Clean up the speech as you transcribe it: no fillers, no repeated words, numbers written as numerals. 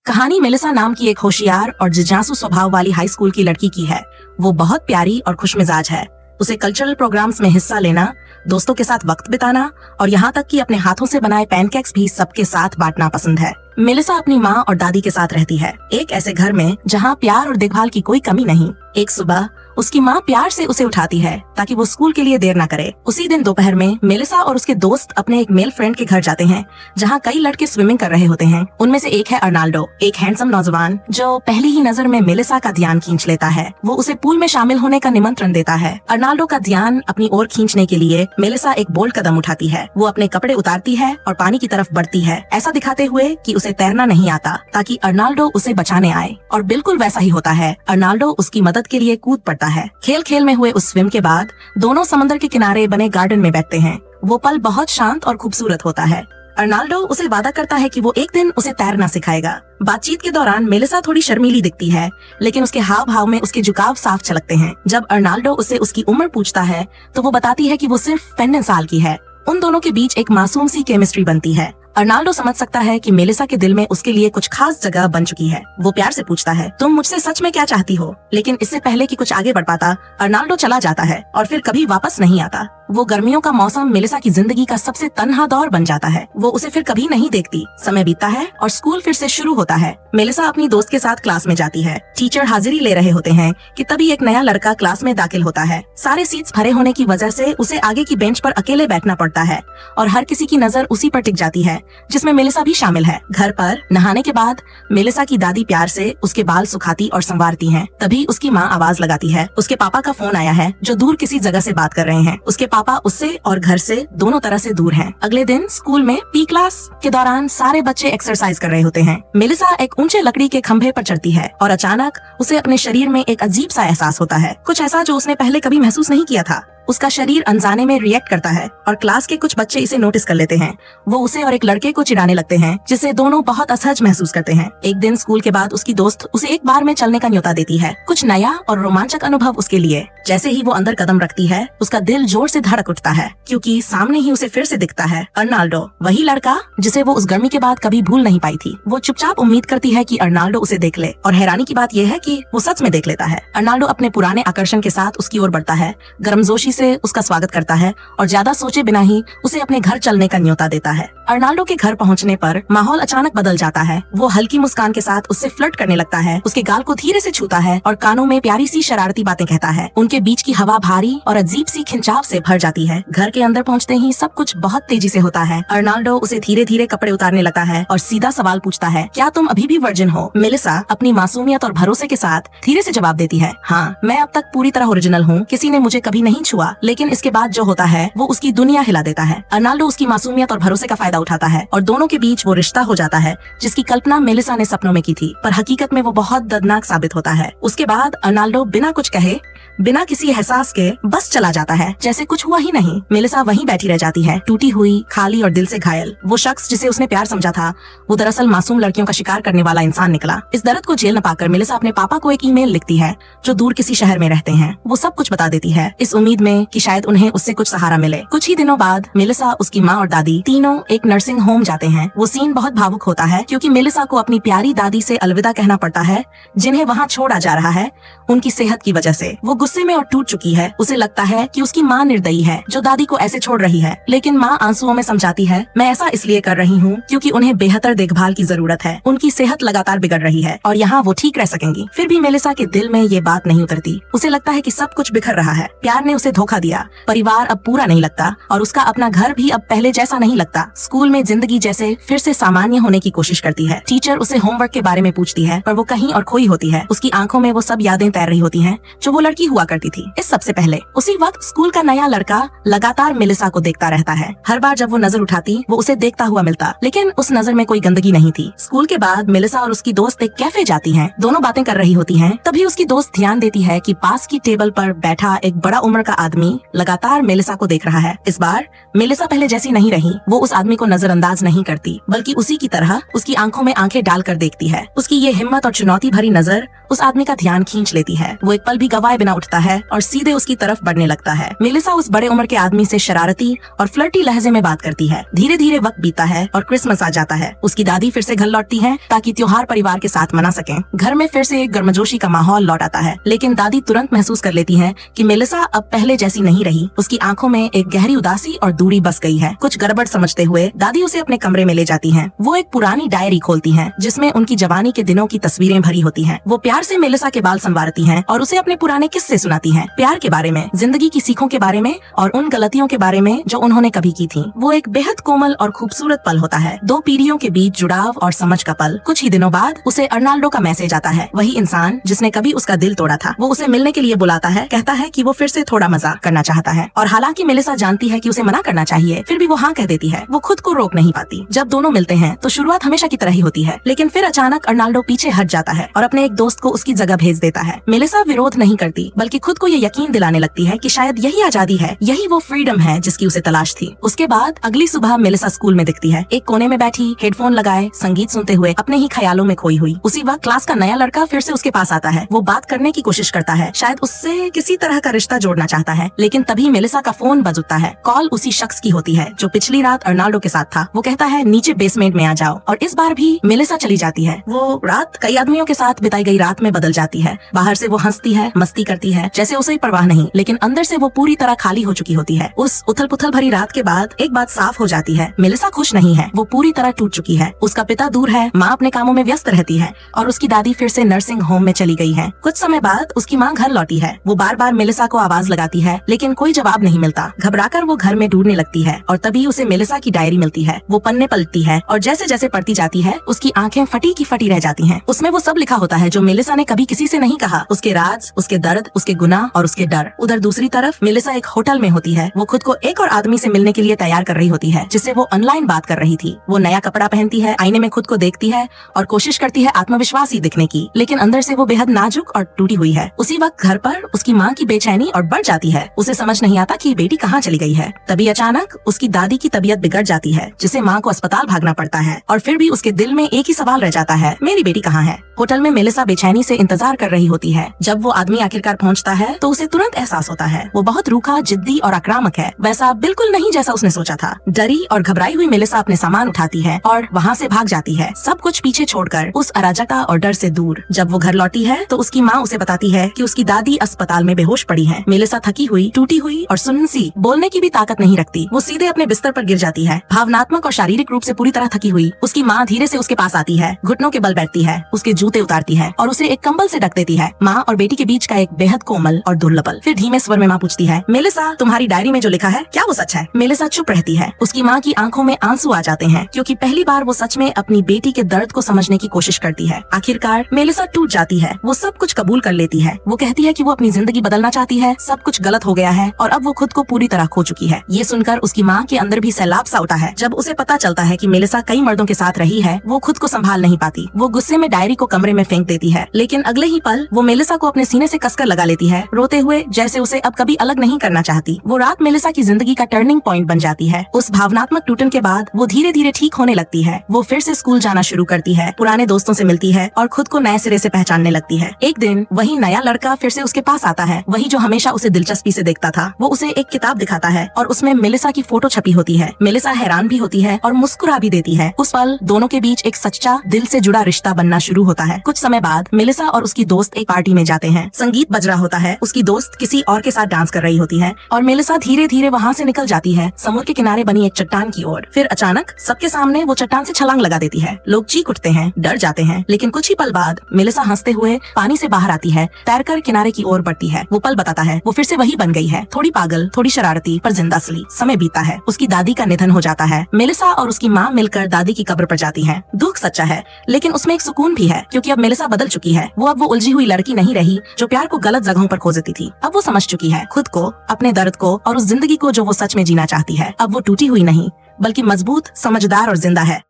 कहानी मेलिसा नाम की एक होशियार और जिज्ञासु स्वभाव वाली हाई स्कूल की लड़की की है। वो बहुत प्यारी और खुशमिजाज है। उसे कल्चरल प्रोग्राम्स में हिस्सा लेना, दोस्तों के साथ वक्त बिताना और यहाँ तक कि अपने हाथों से बनाए पैनकेक्स भी सबके साथ बांटना पसंद है। मेलिसा अपनी माँ और दादी के साथ रहती है, एक ऐसे घर में जहाँ प्यार और देखभाल की कोई कमी नहीं। एक सुबह उसकी माँ प्यार से उसे उठाती है ताकि वो स्कूल के लिए देर न करे। उसी दिन दोपहर में मेलिसा और उसके दोस्त अपने एक मेल फ्रेंड के घर जाते हैं जहाँ कई लड़के स्विमिंग कर रहे होते हैं। उनमें से एक है अर्नाल्डो, एक हैंडसम नौजवान जो पहली ही नजर में मेलिसा का ध्यान खींच लेता है। वो उसे पूल में शामिल होने का निमंत्रण देता है। अर्नाल्डो का ध्यान अपनी ओर खींचने के लिए मेलिसा एक बोल्ड कदम उठाती है। वो अपने कपड़े उतारती है और पानी की तरफ बढ़ती है, ऐसा दिखाते हुए कि उसे तैरना नहीं आता, ताकि अर्नाल्डो उसे बचाने आए। और बिल्कुल वैसा ही होता है। अर्नाल्डो उसकी मदद के लिए कूद पड़ता है। खेल खेल में हुए उस स्विम के बाद दोनों समंदर के किनारे बने गार्डन में बैठते हैं। वो पल बहुत शांत और खूबसूरत होता है। अर्नाल्डो उसे वादा करता है कि वो एक दिन उसे तैरना सिखाएगा। बातचीत के दौरान मेलिसा थोड़ी शर्मीली दिखती है, लेकिन उसके हाव भाव में उसके झुकाव साफ झलकते हैं। जब अर्नाल्डो उसे उसकी उम्र पूछता है तो वो बताती है कि वो सिर्फ 15 साल की है। उन दोनों के बीच एक मासूम सी केमिस्ट्री बनती है। अर्नाल्डो समझ सकता है कि मेलिसा के दिल में उसके लिए कुछ खास जगह बन चुकी है। वो प्यार से पूछता है, तुम मुझसे सच में क्या चाहती हो? लेकिन इससे पहले कि कुछ आगे बढ़ पाता, अर्नाल्डो चला जाता है और फिर कभी वापस नहीं आता। वो गर्मियों का मौसम मेलिसा की जिंदगी का सबसे तन्हा दौर बन जाता है। वो उसे फिर कभी नहीं देखती। समय बीतता है और स्कूल फिर से शुरू होता है। मेलिसा अपनी दोस्त के साथ क्लास में जाती है। टीचर हाजिरी ले रहे होते हैं कि तभी एक नया लड़का क्लास में दाखिल होता है। सारे सीट्स भरे होने की वजह से उसे आगे की बेंच पर अकेले बैठना पड़ता है और हर किसी की नजर उसी पर टिक जाती है, जिसमें मेलिसा भी शामिल है। घर पर नहाने के बाद मेलिसा की दादी प्यार से उसके बाल सुखाती और संवारती हैं। तभी उसकी माँ आवाज लगाती है। उसके पापा का फोन आया है जो दूर किसी जगह से बात कर रहे हैं। उसके पापा उससे और घर से दोनों तरह से दूर हैं। अगले दिन स्कूल में पी क्लास के दौरान सारे बच्चे एक्सरसाइज कर रहे होते हैं। मेलिसा एक ऊंचे लकड़ी के खंभे पर चढ़ती है और अचानक उसे अपने शरीर में एक अजीब सा एहसास होता है, कुछ ऐसा जो उसने पहले कभी महसूस नहीं किया था। उसका शरीर अनजाने में रिएक्ट करता है और क्लास के कुछ बच्चे इसे नोटिस कर लेते हैं। वो उसे और एक लड़के को चिढ़ाने लगते हैं, जिससे दोनों बहुत असहज महसूस करते हैं। एक दिन स्कूल के बाद उसकी दोस्त उसे एक बार में चलने का न्योता देती है, कुछ नया और रोमांचक अनुभव उसके लिए। जैसे ही वो अंदर कदम रखती है, उसका दिल जोर से धड़क उठता है, क्योंकि सामने ही उसे फिर से दिखता है अर्नाल्डो, वही लड़का जिसे वो उस गर्मी के बाद कभी भूल नहीं पाई थी। वो चुपचाप उम्मीद करती है कि अर्नाल्डो उसे देख ले, और हैरानी की बात यह है कि वो सच में देख लेता है। अर्नाल्डो अपने पुराने आकर्षण के साथ उसकी ओर बढ़ता है, गर्मजोशी से उसका स्वागत करता है और ज्यादा सोचे बिना ही उसे अपने घर चलने का न्योता देता है। अर्नाल्डो के घर पहुंचने पर माहौल अचानक बदल जाता है। वो हल्की मुस्कान के साथ उससे फ्लर्ट करने लगता है, उसके गाल को धीरे से छूता है और कानों में प्यारी सी शरारती बातें कहता है। उनके बीच की हवा भारी और अजीब सी खिंचाव से भर जाती है। घर के अंदर पहुंचते ही सब कुछ बहुत तेजी से होता है। अर्नाल्डो उसे धीरे धीरे कपड़े उतारने लगता है और सीधा सवाल पूछता है, क्या तुम अभी भी वर्जिन हो? मेलिसा अपनी मासूमियत और भरोसे के साथ धीरे से जवाब देती है, हाँ, मैं अब तक पूरी तरह ओरिजिनल हूँ, किसी ने मुझे कभी नहीं छुआ। लेकिन इसके बाद जो होता है वो उसकी दुनिया हिला देता है। अर्नाल्डो उसकी मासूमियत और भरोसे का फायदा उठाता है और दोनों के बीच वो रिश्ता हो जाता है जिसकी कल्पना मेलिसा ने सपनों में की थी, पर हकीकत में वो बहुत दर्दनाक साबित होता है। उसके बाद अर्नाल्डो बिना कुछ कहे, बिना किसी एहसास के बस चला जाता है, जैसे कुछ हुआ ही नहीं। मेलिसा वहीं बैठी रह जाती है, टूटी हुई, खाली और दिल से घायल। वो शख्स जिसे उसने प्यार समझा था, वो दरअसल मासूम लड़कियों का शिकार करने वाला इंसान निकला। इस दर्द को झेल न पाकर मेलिसा अपने पापा को एक ईमेल लिखती है जो दूर किसी शहर में रहते हैं। वो सब कुछ बता देती है, इस उम्मीद में कि शायद उन्हें उससे कुछ सहारा मिले। कुछ ही दिनों बाद मेलिसा, उसकी माँ और दादी तीनों एक नर्सिंग होम जाते हैं। वो सीन बहुत भावुक होता है क्योंकि मेलिसा को अपनी प्यारी दादी से अलविदा कहना पड़ता है, जिन्हें वहाँ छोड़ा जा रहा है उनकी सेहत की वजह से। वो गुस्से में और टूट चुकी है। उसे लगता है कि उसकी माँ निर्दयी है जो दादी को ऐसे छोड़ रही है, लेकिन माँ आंसुओं में समझाती है, मैं ऐसा इसलिए कर रही हूँ क्योंकि उन्हें बेहतर देखभाल की जरूरत है। उनकी सेहत लगातार बिगड़ रही है और यहाँ वो ठीक रह सकेंगी। फिर भी मेलिसा के दिल में ये बात नहीं उतरती। उसे लगता है कि सब कुछ बिखर रहा है। प्यार ने उसे धोखा दिया, परिवार अब पूरा नहीं लगता और उसका अपना घर भी अब पहले जैसा नहीं लगता। स्कूल में जिंदगी जैसे फिर से सामान्य होने की कोशिश करती है। टीचर उसे होमवर्क के बारे में पूछती है, पर वो कहीं और खोई होती है। उसकी आंखों में वो सब यादें तैर रही होती हैं जो वो लड़की हुआ करती थी। इस सबसे पहले उसी वक्त स्कूल का नया लड़का लगातार मेलिसा को देखता रहता है। हर बार जब वो नजर उठाती, वो उसे देखता हुआ मिलता, लेकिन उस नजर में कोई गंदगी नहीं थी। स्कूल के बाद मेलिसा और उसकी दोस्त एक कैफे जाती हैं। दोनों बातें कर रही होती हैं। तभी उसकी दोस्त ध्यान देती है कि पास की टेबल पर बैठा एक बड़ा उम्र का आदमी लगातार मेलिसा को देख रहा है। इस बार मेलिसा पहले जैसी नहीं रही। वो उस आदमी को नजरअंदाज नहीं करती, बल्कि उसी की तरह उसकी आंखों में आंखें डालकर देखती है। उसकी ये हिम्मत और चुनौती भरी नजर उस आदमी का ध्यान खींच लेती है। वो एक पल भी गवाए बिना उठता देखता है और सीधे उसकी तरफ बढ़ने लगता है। मेलिसा उस बड़े उम्र के आदमी से शरारती और फ्लर्टी लहजे में बात करती है। धीरे धीरे वक्त बीता है और क्रिसमस आ जाता है। उसकी दादी फिर से घर लौटती है ताकि त्योहार परिवार के साथ मना सकें। घर में फिर से एक गर्मजोशी का माहौल लौट आता है, लेकिन दादी तुरंत महसूस कर लेती है कि मेलिसा अब पहले जैसी नहीं रही। उसकी आंखों में एक गहरी उदासी और दूरी बस गई है। कुछ गड़बड़ समझते हुए दादी उसे अपने कमरे में ले जाती हैं। वो एक पुरानी डायरी खोलती हैं, जिसमें उनकी जवानी के दिनों की तस्वीरें भरी होती हैं। वो प्यार से मेलिसा के बाल संवारती हैं और उसे अपने पुराने किस्से सुनाती हैं, प्यार के बारे में, जिंदगी की सीखों के बारे में और उन गलतियों के बारे में जो उन्होंने कभी की थी। वो एक बेहद कोमल और खूबसूरत पल होता है, दो पीढ़ियों के बीच जुड़ाव और समझ का पल। कुछ ही दिनों बाद उसे अर्नाल्डो का मैसेज आता है, वही इंसान जिसने कभी उसका दिल तोड़ा था। वो उसे मिलने के लिए बुलाता है, कहता है कि वो फिर से थोड़ा मजाक करना चाहता है, और हालांकि मेलिसा जानती है कि उसे मना करना चाहिए, फिर भी वो हाँ कह देती है। वो खुद को रोक नहीं पाती। जब दोनों मिलते हैं तो शुरुआत हमेशा की तरह ही होती है, लेकिन फिर अचानक अर्नाल्डो पीछे हट जाता है और अपने एक दोस्त को उसकी जगह भेज देता है। मेलिसा विरोध नहीं करती, बल्कि खुद को ये यकीन दिलाने लगती है कि शायद यही आजादी है, यही वो फ्रीडम है जिसकी उसे तलाश थी। उसके बाद अगली सुबह मेलिसा स्कूल में दिखती है, एक कोने में बैठी, हेडफोन लगाए, संगीत सुनते हुए अपने ही ख्यालों में खोई हुई। उसी वक्त क्लास का नया लड़का फिर से उसके पास आता है। वो बात करने की कोशिश करता है, शायद उससे किसी तरह का रिश्ता जोड़ना चाहता है, लेकिन तभी मेलिसा का फोन बज उठता है। कॉल उसी शख्स की होती है जो पिछली रात अर्नाल्डो के साथ था। वो कहता है नीचे बेसमेंट में आ जाओ, और इस बार भी मेलिसा चली जाती है। वो रात कई आदमियों के साथ बिताई गई रात में बदल जाती है। बाहर से वो हंसती है, मस्ती करती है, जैसे उसे परवाह नहीं, लेकिन अंदर से वो पूरी तरह खाली हो चुकी होती है। उस उथल पुथल भरी रात के बाद एक बात साफ हो जाती है, मेलिसा खुश नहीं है। वो पूरी तरह टूट चुकी है। उसका पिता दूर है, माँ अपने कामों में व्यस्त रहती है, और उसकी दादी फिर से नर्सिंग होम में चली गई है। कुछ समय बाद उसकी माँ घर लौटी है। वो बार बार मेलिसा को आवाज लगाती है, लेकिन कोई जवाब नहीं मिलता। घबराकर वो घर में ढूंढने लगती है, और तभी उसे मेलिसा की डायरी मिलती है। वो पन्ने पलटती है, और जैसे जैसे पढ़ती जाती है उसकी आंखें फटी की फटी रह जाती हैं। उसमें वो सब लिखा होता है जो मेलिसा ने कभी किसी से नहीं कहा, उसके राज, उसके दर्द, उसके गुनाह और उसके डर। उधर दूसरी तरफ मेलिसा एक होटल में होती है। वो खुद को एक और आदमी से मिलने के लिए तैयार कर रही होती है, जिससे वो ऑनलाइन बात कर रही थी। वो नया कपड़ा पहनती है, आईने में खुद को देखती है और कोशिश करती है आत्मविश्वासी दिखने की, लेकिन अंदर से वो बेहद नाजुक और टूटी हुई है। उसी वक्त घर पर उसकी माँ की बेचैनी और बढ़ जाती है। उसे समझ नहीं आता कि बेटी कहाँ चली गई है। तभी अचानक उसकी दादी की तबीयत बिगड़ जाती है, जिसे माँ को अस्पताल भागना पड़ता है, और फिर भी उसके दिल में एक ही सवाल रह जाता है, मेरी बेटी कहाँ है। होटल में मेलिसा बेचैनी से इंतजार कर रही होती है। जब वो आदमी आखिरकार पहुँचता है तो उसे तुरंत एहसास होता है वो बहुत रूखा, जिद्दी और आक्रामक है, वैसा बिल्कुल नहीं जैसा उसने सोचा था। डरी और घबराई हुई मेलिसा अपने सामान उठाती है और वहाँ से भाग जाती है, सब कुछ पीछे छोड़कर, उस अराजकता और डर से दूर। जब वो घर लौटी है तो उसकी माँ उसे बताती है कि उसकी दादी अस्पताल में बेहोश पड़ी है। मेलिसा थकी हुई, टूटी हुई और सुन्न-सी, बोलने की भी ताकत नहीं रखती। वो सीधे अपने बिस्तर पर गिर जाती है, भावनात्मक और शारीरिक रूप से पूरी तरह थकी हुई। उसकी माँ धीरे से उसके पास आती है, घुटनों के बल बैठती है, उसके जूते उतारती है और उसे एक कंबल से ढक देती है। माँ और बेटी के बीच का एक बेहद कोमल और दुर्लभ पल। फिर धीमे स्वर में माँ पूछती है, मेलिसा, तुम्हारी डायरी में जो लिखा है क्या वो सच है? मेलिसा चुप रहती है। उसकी माँ की आंखों में आंसू आ जाते हैं, क्योंकि पहली बार वो सच में अपनी बेटी के दर्द को समझने की कोशिश करती है। आखिरकार मेलिसा टूट जाती है। वो सब कुछ कबूल कर लेती है। वो कहती है कि वो अपनी जिंदगी बदलना चाहती है, सब कुछ गलत हो गया है और अब वो खुद को पूरी तरह खो चुकी है। ये सुनकर उसकी माँ के अंदर भी सैलाब सा उठा है। जब उसे पता चलता है कि मेलिसा कई मर्दों के साथ रही है, वो खुद को संभाल नहीं पाती। वो गुस्से में डायरी को कमरे में फेंक देती है, लेकिन अगले ही पल वो मेलिसा को अपने सीने से कसकर लगा लेती है, रोते हुए, जैसे उसे अब कभी अलग नहीं करना चाहती। वो रात मेलिसा की जिंदगी का टर्निंग पॉइंट बन जाती है। उस भावनात्मक टूटन के बाद वो धीरे धीरे ठीक होने लगती है। वो फिर से स्कूल जाना शुरू करती है, पुराने दोस्तों से मिलती है और खुद को नए सिरे से पहचानने लगती है। एक दिन वही नया लड़का फिर से उसके पास आता है, वही जो हमेशा उसे दिलचस्पी से देखता था। वो उसे एक किताब दिखाता है और उसमें मेलिसा की फोटो छपी होती है। मेलिसा हैरान भी होती है और मुस्कुरा भी देती है। उस पल दोनों के बीच एक सच्चा, दिल से जुड़ा रिश्ता बनना शुरू होता है। कुछ समय बाद मेलिसा और उसकी दोस्त एक पार्टी में जाते हैं। संगीत बज रहा होता है, उसकी दोस्त किसी और के साथ डांस कर रही होती है और मेलिसा धीरे धीरे वहाँ से निकल जाती है, समुद्र के किनारे बनी एक चट्टान की ओर। फिर अचानक सबके सामने वो चट्टान से छलांग लगा देती है। लोग चीख उठते हैं, डर जाते हैं, लेकिन कुछ ही पल बाद मेलिसा हंसते हुए पानी से बाहर आती है, तैरकर किनारे की ओर बढ़ती है। वो पल बताता है वो फिर से वही बन गई है, थोड़ी पागल, थोड़ी शरारती, पर जिंदा असली। समय बीता है, उसकी दादी का निधन हो जाता है। मेलिसा और उसकी माँ मिलकर दादी की कब्र पर जाती है। दुख सच्चा है, लेकिन उसमें एक सुकून भी है, क्योंकि अब मेलिसा बदल चुकी है। वो अब वो उलझी हुई लड़की नहीं रही जो प्यार को गलत जगहों पर खोजती थी। अब वो समझ चुकी है खुद को, अपने दर्द को और उस जिंदगी को जो वो सच में जीना चाहती है। अब वो टूटी हुई नहीं, बल्कि मजबूत, समझदार और जिंदा है।